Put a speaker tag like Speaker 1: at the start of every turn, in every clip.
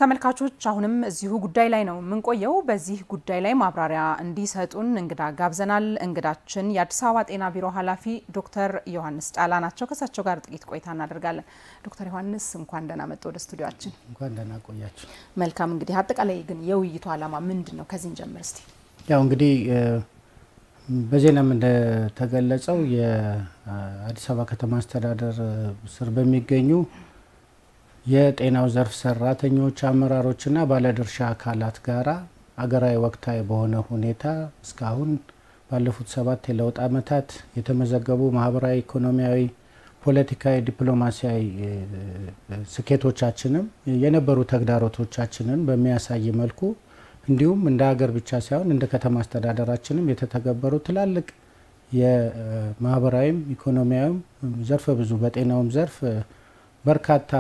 Speaker 1: ተመልካቾች አሁንም እዚሁ ጉዳይ ላይ ነው የምንቆየው። በዚህ ጉዳይ ላይ ማብራሪያ እንዲሰጡን እንግዳ ጋብዘናል። እንግዳችን የአዲስ አበባ ጤና ቢሮ ኃላፊ ዶክተር ዮሐንስ ጫላ ናቸው። ከሳቸው ጋር ጥቂት ቆይታ እናደርጋለን። ዶክተር ዮሐንስ እንኳን ደህና መጡ ወደ ስቱዲዮአችን።
Speaker 2: እንኳን ደህና ቆያችሁ።
Speaker 1: መልካም እንግዲህ አጠቃላይ ግን የውይይቱ ዓላማ ምንድነው? ከዚህ ጀምር እስቲ።
Speaker 2: ያው እንግዲህ በዜናም እንደተገለጸው የአዲስ አበባ ከተማ አስተዳደር ስር በሚገኙ የጤናው ዘርፍ ሰራተኞች አመራሮችና ባለድርሻ አካላት ጋራ አገራዊ ወቅታዊ በሆነ ሁኔታ እስካሁን ባለፉት 7 የለውጥ ዓመታት የተመዘገቡ ማህበራዊ፣ ኢኮኖሚያዊ፣ ፖለቲካዊ፣ ዲፕሎማሲያዊ ስኬቶቻችንም የነበሩ ተግዳሮቶቻችንን በሚያሳይ መልኩ እንዲሁም እንደ ሀገር ብቻ ሳይሆን እንደ ከተማ አስተዳደራችንም የተተገበሩ ትላልቅ የማህበራዊም ኢኮኖሚያዊም ዘርፈ ብዙ በጤናውም ዘርፍ በርካታ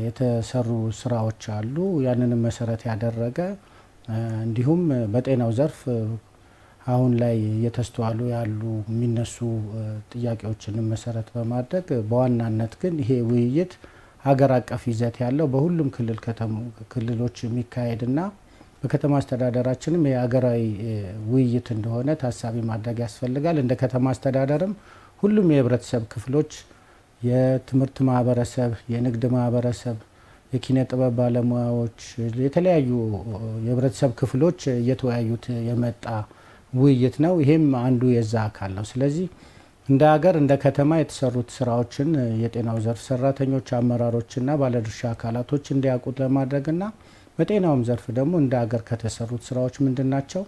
Speaker 2: የተሰሩ ስራዎች አሉ። ያንንም መሰረት ያደረገ እንዲሁም በጤናው ዘርፍ አሁን ላይ እየተስተዋሉ ያሉ የሚነሱ ጥያቄዎችንም መሰረት በማድረግ በዋናነት ግን ይሄ ውይይት ሀገር አቀፍ ይዘት ያለው በሁሉም ክልሎች የሚካሄድና በከተማ አስተዳደራችንም የሀገራዊ ውይይት እንደሆነ ታሳቢ ማድረግ ያስፈልጋል። እንደ ከተማ አስተዳደርም ሁሉም የህብረተሰብ ክፍሎች የትምህርት ማህበረሰብ፣ የንግድ ማህበረሰብ፣ የኪነ ጥበብ ባለሙያዎች፣ የተለያዩ የህብረተሰብ ክፍሎች እየተወያዩት የመጣ ውይይት ነው። ይሄም አንዱ የዛ አካል ነው። ስለዚህ እንደ ሀገር እንደ ከተማ የተሰሩት ስራዎችን የጤናው ዘርፍ ሰራተኞች አመራሮችና ባለድርሻ አካላቶች እንዲያውቁት ለማድረግና በጤናውም ዘርፍ ደግሞ እንደ ሀገር ከተሰሩት ስራዎች ምንድናቸው፣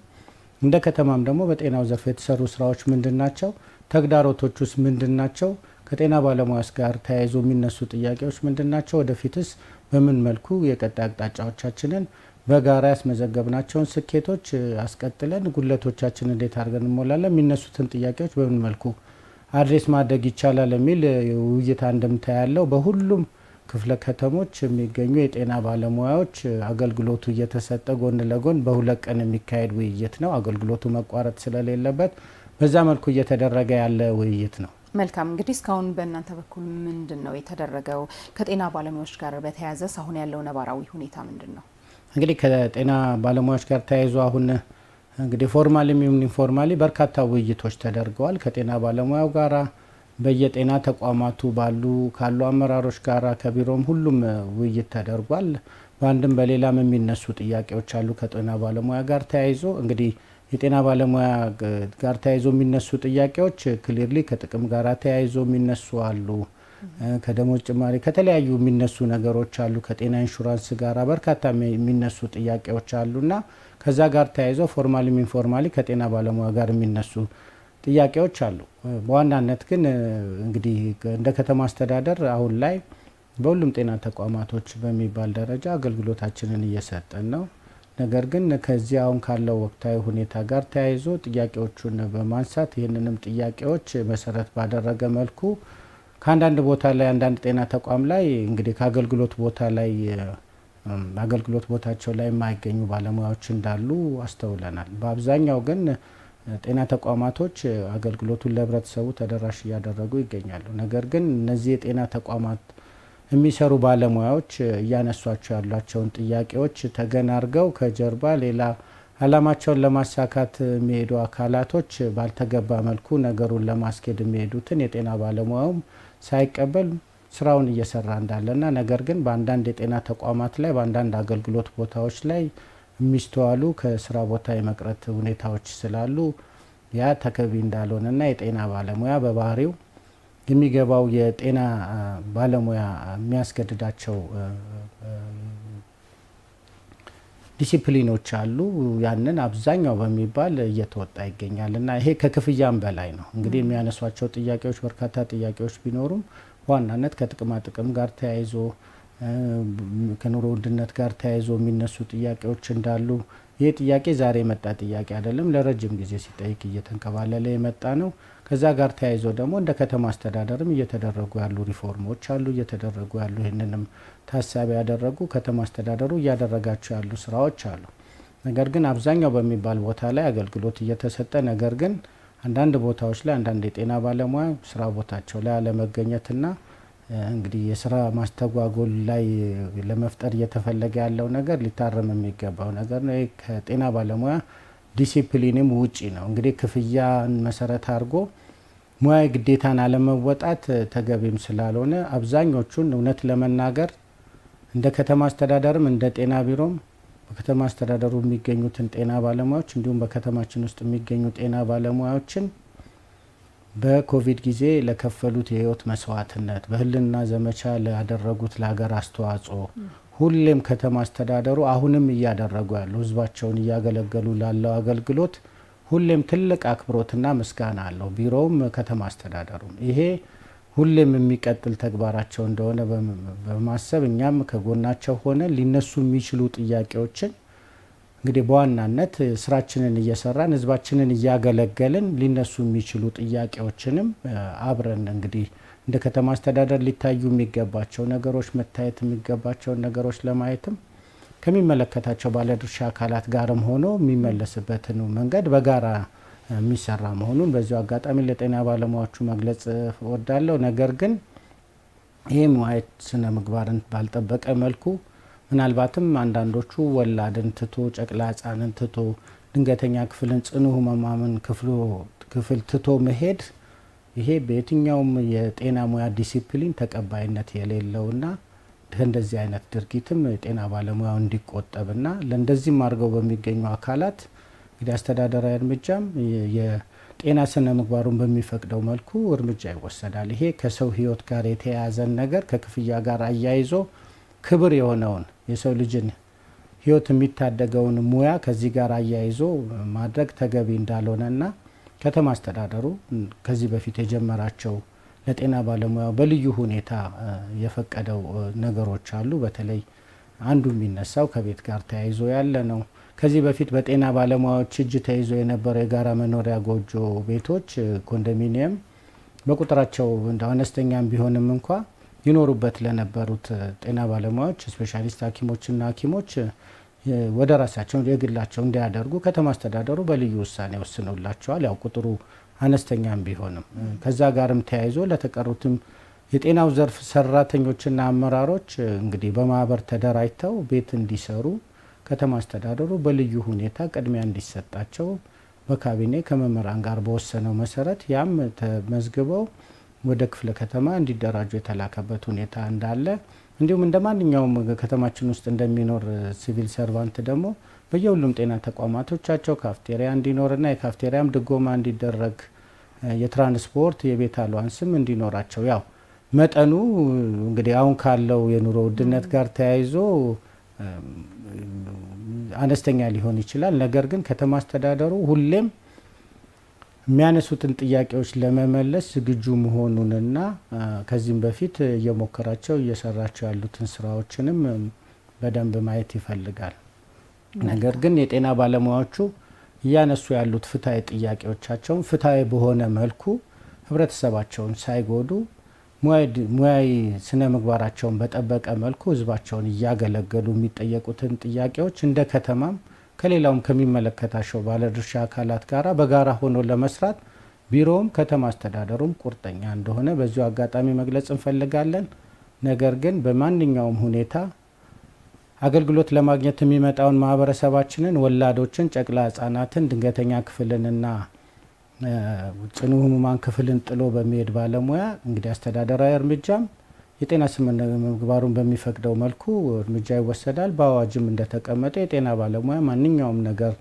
Speaker 2: እንደ ከተማም ደግሞ በጤናው ዘርፍ የተሰሩ ስራዎች ምንድናቸው፣ ተግዳሮቶቹስ ምንድናቸው፣ ከጤና ባለሙያስ ጋር ተያይዞ የሚነሱ ጥያቄዎች ምንድናቸው፣ ወደፊትስ በምን መልኩ የቀጣይ አቅጣጫዎቻችንን በጋራ ያስመዘገብናቸውን ስኬቶች አስቀጥለን ጉድለቶቻችንን እንዴት አድርገን እንሞላለን፣ የሚነሱትን ጥያቄዎች በምን መልኩ አድሬስ ማድረግ ይቻላል የሚል ውይይት አንድምታ ያለው በሁሉም ክፍለ ከተሞች የሚገኙ የጤና ባለሙያዎች አገልግሎቱ እየተሰጠ ጎን ለጎን በሁለት ቀን የሚካሄድ ውይይት ነው። አገልግሎቱ መቋረጥ ስለሌለበት በዛ መልኩ እየተደረገ ያለ ውይይት ነው።
Speaker 1: መልካም እንግዲህ እስካሁን በእናንተ በኩል ምንድነው የተደረገው? ከጤና ባለሙያዎች ጋር በተያያዘ አሁን ያለው ነባራዊ ሁኔታ ምንድነው?
Speaker 2: እንግዲህ ከጤና ባለሙያዎች ጋር ተያይዞ አሁን እንግዲህ ፎርማሊም ይሁን ኢንፎርማሊ በርካታ ውይይቶች ተደርገዋል። ከጤና ባለሙያው ጋራ በየጤና ተቋማቱ ካሉ አመራሮች ጋራ ከቢሮም ሁሉም ውይይት ተደርጓል። በአንድም በሌላም የሚነሱ ጥያቄዎች አሉ ከጤና ባለሙያ ጋር ተያይዞ። እንግዲህ የጤና ባለሙያ ጋር ተያይዞ የሚነሱ ጥያቄዎች ክሊርሊ ከጥቅም ጋር ተያይዞ የሚነሱ አሉ። ከደሞዝ ጭማሪ ከተለያዩ የሚነሱ ነገሮች አሉ። ከጤና ኢንሹራንስ ጋር በርካታ የሚነሱ ጥያቄዎች አሉና ከዛ ጋር ተያይዞ ፎርማሊም ኢንፎርማሊ ከጤና ባለሙያ ጋር የሚነሱ ጥያቄዎች አሉ። በዋናነት ግን እንግዲህ እንደ ከተማ አስተዳደር አሁን ላይ በሁሉም ጤና ተቋማቶች በሚባል ደረጃ አገልግሎታችንን እየሰጠን ነው። ነገር ግን ከዚህ አሁን ካለው ወቅታዊ ሁኔታ ጋር ተያይዞ ጥያቄዎቹን በማንሳት ይህንንም ጥያቄዎች መሰረት ባደረገ መልኩ ከአንዳንድ ቦታ ላይ አንዳንድ ጤና ተቋም ላይ እንግዲህ ከአገልግሎት ቦታ ላይ አገልግሎት ቦታቸው ላይ የማይገኙ ባለሙያዎች እንዳሉ አስተውለናል። በአብዛኛው ግን ጤና ተቋማቶች አገልግሎቱን ለህብረተሰቡ ተደራሽ እያደረጉ ይገኛሉ። ነገር ግን እነዚህ የጤና ተቋማት የሚሰሩ ባለሙያዎች እያነሷቸው ያሏቸውን ጥያቄዎች ተገን አድርገው ከጀርባ ሌላ አላማቸውን ለማሳካት የሚሄዱ አካላቶች ባልተገባ መልኩ ነገሩን ለማስኬድ የሚሄዱትን የጤና ባለሙያውም ሳይቀበል ስራውን እየሰራ እንዳለና ነገር ግን በአንዳንድ የጤና ተቋማት ላይ በአንዳንድ አገልግሎት ቦታዎች ላይ የሚስተዋሉ ከስራ ቦታ የመቅረት ሁኔታዎች ስላሉ ያ ተገቢ እንዳልሆነና የጤና ባለሙያ በባህሪው የሚገባው የጤና ባለሙያ የሚያስገድዳቸው ዲሲፕሊኖች አሉ። ያንን አብዛኛው በሚባል እየተወጣ ይገኛልና ይሄ ከክፍያም በላይ ነው። እንግዲህ የሚያነሷቸው ጥያቄዎች በርካታ ጥያቄዎች ቢኖሩም በዋናነት ከጥቅማ ጥቅም ጋር ተያይዞ ከኑሮ ውድነት ጋር ተያይዞ የሚነሱ ጥያቄዎች እንዳሉ ይሄ ጥያቄ ዛሬ የመጣ ጥያቄ አይደለም። ለረጅም ጊዜ ሲጠይቅ እየተንከባለለ የመጣ ነው። ከዛ ጋር ተያይዞ ደግሞ እንደ ከተማ አስተዳደርም እየተደረጉ ያሉ ሪፎርሞች አሉ፣ እየተደረጉ ያሉ ይህንንም ታሳቢ ያደረጉ ከተማ አስተዳደሩ እያደረጋቸው ያሉ ስራዎች አሉ። ነገር ግን አብዛኛው በሚባል ቦታ ላይ አገልግሎት እየተሰጠ ነገር ግን አንዳንድ ቦታዎች ላይ አንዳንድ የጤና ባለሙያ ስራ ቦታቸው ላይ አለመገኘትና እንግዲህ የስራ ማስተጓጎል ላይ ለመፍጠር እየተፈለገ ያለው ነገር ሊታረም የሚገባው ነገር ነው። ከጤና ባለሙያ ዲሲፕሊንም ውጪ ነው። እንግዲህ ክፍያን መሰረት አድርጎ ሙያዊ ግዴታን አለመወጣት ተገቢም ስላልሆነ አብዛኞቹን እውነት ለመናገር እንደ ከተማ አስተዳደርም እንደ ጤና ቢሮም በከተማ አስተዳደሩ የሚገኙትን ጤና ባለሙያዎች እንዲሁም በከተማችን ውስጥ የሚገኙ ጤና ባለሙያዎችን በኮቪድ ጊዜ ለከፈሉት የህይወት መስዋዕትነት በህልና ዘመቻ ላደረጉት ለሀገር አስተዋጽኦ ሁሌም ከተማ አስተዳደሩ አሁንም እያደረጉ ያለው ህዝባቸውን እያገለገሉ ላለው አገልግሎት ሁሌም ትልቅ አክብሮትና ምስጋና አለው። ቢሮውም ከተማ አስተዳደሩም ይሄ ሁሌም የሚቀጥል ተግባራቸው እንደሆነ በማሰብ እኛም ከጎናቸው ሆነ ሊነሱ የሚችሉ ጥያቄዎችን እንግዲህ በዋናነት ስራችንን እየሰራን ህዝባችንን እያገለገልን ሊነሱ የሚችሉ ጥያቄዎችንም አብረን እንግዲህ እንደ ከተማ አስተዳደር ሊታዩ የሚገባቸው ነገሮች መታየት የሚገባቸው ነገሮች ለማየትም ከሚመለከታቸው ባለድርሻ አካላት ጋርም ሆኖ የሚመለስበትን መንገድ በጋራ የሚሰራ መሆኑን በዚሁ አጋጣሚ ለጤና ባለሙያዎቹ መግለጽ እወዳለሁ። ነገር ግን ይሄ ሙያዊ ስነ ምግባርን ባልጠበቀ መልኩ ምናልባትም አንዳንዶቹ ወላድን ትቶ ጨቅላ ህጻንን ትቶ ድንገተኛ ክፍልን ጽኑ ህሙማንን ክፍል ትቶ መሄድ ይሄ በየትኛውም የጤና ሙያ ዲሲፕሊን ተቀባይነት የሌለውና እንደዚህ አይነት ድርጊትም የጤና ባለሙያው እንዲቆጠብና ለእንደዚህም አድርገው በሚገኙ አካላት እንግዲህ አስተዳደራዊ እርምጃም የጤና ስነ ምግባሩን በሚፈቅደው መልኩ እርምጃ ይወሰዳል። ይሄ ከሰው ህይወት ጋር የተያያዘን ነገር ከክፍያ ጋር አያይዞ ክብር የሆነውን የሰው ልጅን ህይወት የሚታደገውን ሙያ ከዚህ ጋር አያይዞ ማድረግ ተገቢ እንዳልሆነና ከተማ አስተዳደሩ ከዚህ በፊት የጀመራቸው ለጤና ባለሙያው በልዩ ሁኔታ የፈቀደው ነገሮች አሉ። በተለይ አንዱ የሚነሳው ከቤት ጋር ተያይዞ ያለ ነው። ከዚህ በፊት በጤና ባለሙያዎች እጅ ተይዞ የነበረው የጋራ መኖሪያ ጎጆ ቤቶች ኮንዶሚኒየም በቁጥራቸው እንደ አነስተኛም ቢሆንም እንኳ ይኖሩበት ለነበሩት ጤና ባለሙያዎች ስፔሻሊስት ሐኪሞችና ሐኪሞች ወደ ራሳቸው የግላቸው እንዲያደርጉ ከተማ አስተዳደሩ በልዩ ውሳኔ ወስኖላቸዋል። ያው ቁጥሩ አነስተኛም ቢሆንም ከዛ ጋርም ተያይዞ ለተቀሩትም የጤናው ዘርፍ ሰራተኞችና አመራሮች እንግዲህ በማህበር ተደራጅተው ቤት እንዲሰሩ ከተማ አስተዳደሩ በልዩ ሁኔታ ቅድሚያ እንዲሰጣቸው በካቢኔ ከመመራን ጋር በወሰነው መሰረት ያም ተመዝግበው ወደ ክፍለ ከተማ እንዲደራጁ የተላከበት ሁኔታ እንዳለ እንዲሁም እንደማንኛውም ከተማችን ውስጥ እንደሚኖር ሲቪል ሰርቫንት ደግሞ በየሁሉም ጤና ተቋማቶቻቸው ካፍቴሪያ እንዲኖርና የካፍቴሪያም ድጎማ እንዲደረግ የትራንስፖርት የቤት አሏንስም እንዲኖራቸው ያው መጠኑ እንግዲህ አሁን ካለው የኑሮ ውድነት ጋር ተያይዞ አነስተኛ ሊሆን ይችላል። ነገር ግን ከተማ አስተዳደሩ ሁሌም የሚያነሱትን ጥያቄዎች ለመመለስ ዝግጁ መሆኑንና ከዚህም በፊት እየሞከራቸው እየሰራቸው ያሉትን ስራዎችንም በደንብ ማየት ይፈልጋል። ነገር ግን የጤና ባለሙያዎቹ እያነሱ ያሉት ፍትሃዊ ጥያቄዎቻቸውን ፍትሃዊ በሆነ መልኩ ህብረተሰባቸውን ሳይጎዱ ሙያዊ ስነ ምግባራቸውን በጠበቀ መልኩ ህዝባቸውን እያገለገሉ የሚጠየቁትን ጥያቄዎች እንደ ከተማም ከሌላውም ከሚመለከታቸው ባለድርሻ አካላት ጋር በጋራ ሆኖ ለመስራት ቢሮውም ከተማ አስተዳደሩም ቁርጠኛ እንደሆነ በዚሁ አጋጣሚ መግለጽ እንፈልጋለን። ነገር ግን በማንኛውም ሁኔታ አገልግሎት ለማግኘት የሚመጣውን ማህበረሰባችንን ወላዶችን፣ ጨቅላ ህጻናትን፣ ድንገተኛ ክፍልንና ጽኑ ህሙማን ክፍልን ጥሎ በሚሄድ ባለሙያ እንግዲህ አስተዳደራዊ እርምጃም የጤና ስነ ምግባሩን በሚፈቅደው መልኩ እርምጃ ይወሰዳል። በአዋጅም እንደተቀመጠ የጤና ባለሙያ ማንኛውም ነገር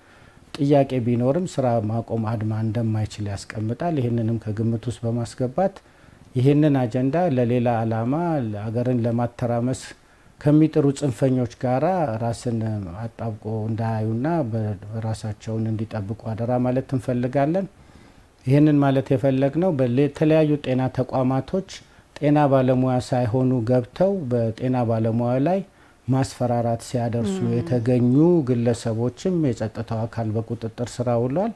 Speaker 2: ጥያቄ ቢኖርም ስራ ማቆም አድማ እንደማይችል ያስቀምጣል። ይህንንም ከግምት ውስጥ በማስገባት ይህንን አጀንዳ ለሌላ አላማ ሀገርን ለማተራመስ ከሚጥሩ ጽንፈኞች ጋራ ራስን አጣብቆ እንዳያዩና በራሳቸውን እንዲጠብቁ አደራ ማለት እንፈልጋለን። ይህንን ማለት የፈለግነው በተለያዩ ጤና ተቋማቶች ጤና ባለሙያ ሳይሆኑ ገብተው በጤና ባለሙያ ላይ ማስፈራራት ሲያደርሱ የተገኙ ግለሰቦችም የጸጥታው አካል በቁጥጥር ስር ውሏል።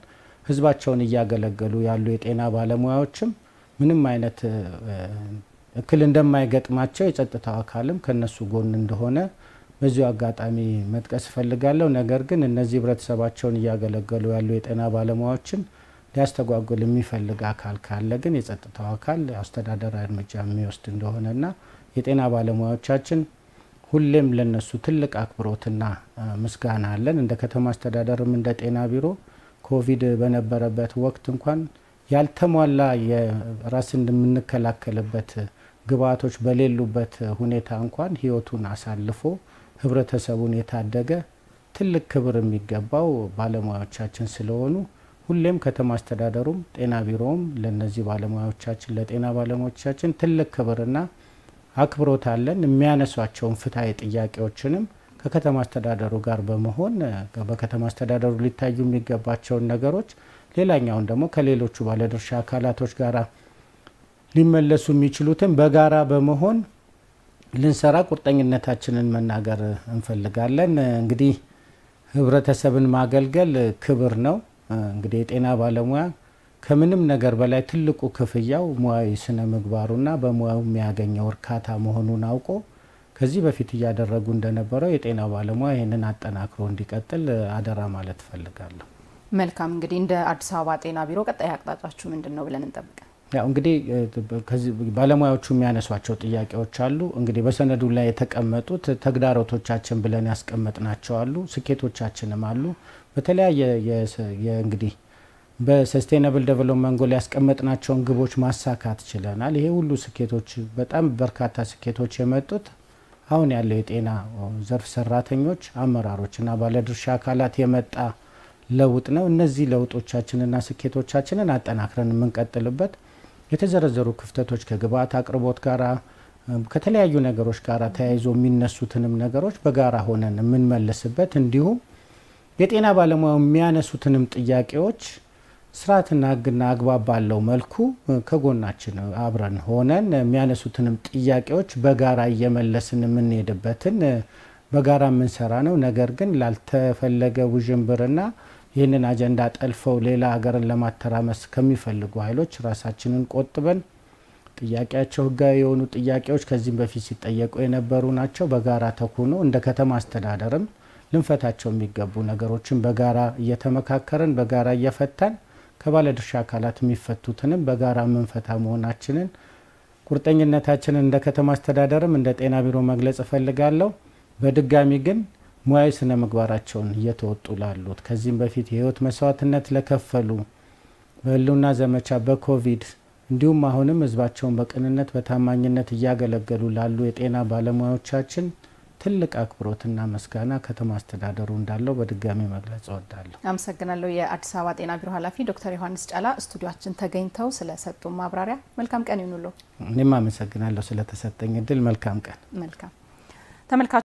Speaker 2: ህዝባቸውን እያገለገሉ ያሉ የጤና ባለሙያዎችም ምንም አይነት እክል እንደማይገጥማቸው የጸጥታው አካልም ከነሱ ጎን እንደሆነ በዚሁ አጋጣሚ መጥቀስ ፈልጋለሁ። ነገር ግን እነዚህ ህብረተሰባቸውን እያገለገሉ ያሉ የጤና ባለሙያዎችን ሊያስተጓጉል የሚፈልግ አካል ካለ ግን የጸጥታው አካል አስተዳደራዊ እርምጃ የሚወስድ እንደሆነና የጤና ባለሙያዎቻችን ሁሌም ለነሱ ትልቅ አክብሮትና ምስጋና አለን። እንደ ከተማ አስተዳደርም እንደ ጤና ቢሮ ኮቪድ በነበረበት ወቅት እንኳን ያልተሟላ የራስን እንደምንከላከልበት ግብአቶች በሌሉበት ሁኔታ እንኳን ህይወቱን አሳልፎ ህብረተሰቡን የታደገ ትልቅ ክብር የሚገባው ባለሙያዎቻችን ስለሆኑ ሁሌም ከተማ አስተዳደሩም ጤና ቢሮውም ለነዚህ ባለሙያዎቻችን ለጤና ባለሙያዎቻችን ትልቅ ክብርና አክብሮት አለን። የሚያነሷቸውን ፍትሃዊ ጥያቄዎችንም ከከተማ አስተዳደሩ ጋር በመሆን በከተማ አስተዳደሩ ሊታዩ የሚገባቸውን ነገሮች ሌላኛውን ደግሞ ከሌሎቹ ባለድርሻ አካላቶች ጋር ሊመለሱ የሚችሉትን በጋራ በመሆን ልንሰራ ቁርጠኝነታችንን መናገር እንፈልጋለን። እንግዲህ ህብረተሰብን ማገልገል ክብር ነው። እንግዲህ የጤና ባለሙያ ከምንም ነገር በላይ ትልቁ ክፍያው ሙያዊ ስነ ምግባሩና በሙያው የሚያገኘው እርካታ መሆኑን አውቆ ከዚህ በፊት እያደረጉ እንደነበረው የጤና ባለሙያ ይህንን አጠናክሮ እንዲቀጥል አደራ ማለት ፈልጋለሁ።
Speaker 1: መልካም እንግዲህ እንደ አዲስ አበባ ጤና ቢሮ ቀጣይ አቅጣጫችሁ ምንድነው ብለን እንጠብቅ?
Speaker 2: ያው እንግዲህ ከዚህ ባለሙያዎቹ የሚያነሷቸው ጥያቄዎች አሉ። እንግዲህ በሰነዱ ላይ የተቀመጡት ተግዳሮቶቻችን ብለን ያስቀመጥናቸው አሉ፣ ስኬቶቻችንም አሉ። በተለያየ እንግዲህ በሰስቴናብል ዴቨሎፕመንት ጎል ያስቀመጥናቸውን ግቦች ማሳካት ችለናል። ይሄ ሁሉ ስኬቶች በጣም በርካታ ስኬቶች የመጡት አሁን ያለው የጤና ዘርፍ ሰራተኞች አመራሮችና ባለድርሻ አካላት የመጣ ለውጥ ነው። እነዚህ ለውጦቻችንና ስኬቶቻችንን አጠናክረን የምንቀጥልበት የተዘረዘሩ ክፍተቶች ከግብአት አቅርቦት ጋራ ከተለያዩ ነገሮች ጋራ ተያይዞ የሚነሱትንም ነገሮች በጋራ ሆነን የምንመልስበት እንዲሁም የጤና ባለሙያው የሚያነሱትንም ጥያቄዎች ስርዓትና ህግና አግባብ ባለው መልኩ ከጎናችን አብረን ሆነን የሚያነሱትንም ጥያቄዎች በጋራ እየመለስን የምንሄድበትን በጋራ የምንሰራ ነው። ነገር ግን ላልተፈለገ ውዥንብርና ይህንን አጀንዳ ጠልፈው ሌላ ሀገርን ለማተራመስ ከሚፈልጉ ኃይሎች ራሳችንን ቆጥበን ጥያቄያቸው ህጋዊ የሆኑ ጥያቄዎች ከዚህም በፊት ሲጠየቁ የነበሩ ናቸው። በጋራ ተኩኖ እንደ ከተማ አስተዳደርም ልንፈታቸው የሚገቡ ነገሮችን በጋራ እየተመካከረን በጋራ እየፈታን ከባለድርሻ አካላት የሚፈቱትንም በጋራ መንፈታ መሆናችንን ቁርጠኝነታችንን እንደ ከተማ አስተዳደርም እንደ ጤና ቢሮ መግለጽ እፈልጋለሁ። በድጋሚ ግን ሙያዊ ስነ ምግባራቸውን እየተወጡ ላሉት ከዚህም በፊት የህይወት መስዋዕትነት ለከፈሉ በህልውና ዘመቻ በኮቪድ እንዲሁም አሁንም ህዝባቸውን በቅንነት በታማኝነት እያገለገሉ ላሉ የጤና ባለሙያዎቻችን ትልቅ አክብሮትና መስጋና ከተማ አስተዳደሩ እንዳለው በድጋሚ መግለጽ እወዳለሁ።
Speaker 1: አመሰግናለሁ። የአዲስ አበባ ጤና ቢሮ ኃላፊ ዶክተር ዮሐንስ ጫላ ስቱዲዮአችን ተገኝተው ስለሰጡ ማብራሪያ መልካም ቀን ይሁንልዎ።
Speaker 2: እኔም አመሰግናለሁ ስለተሰጠኝ እድል። መልካም ቀን።
Speaker 1: መልካም ተመልካቾች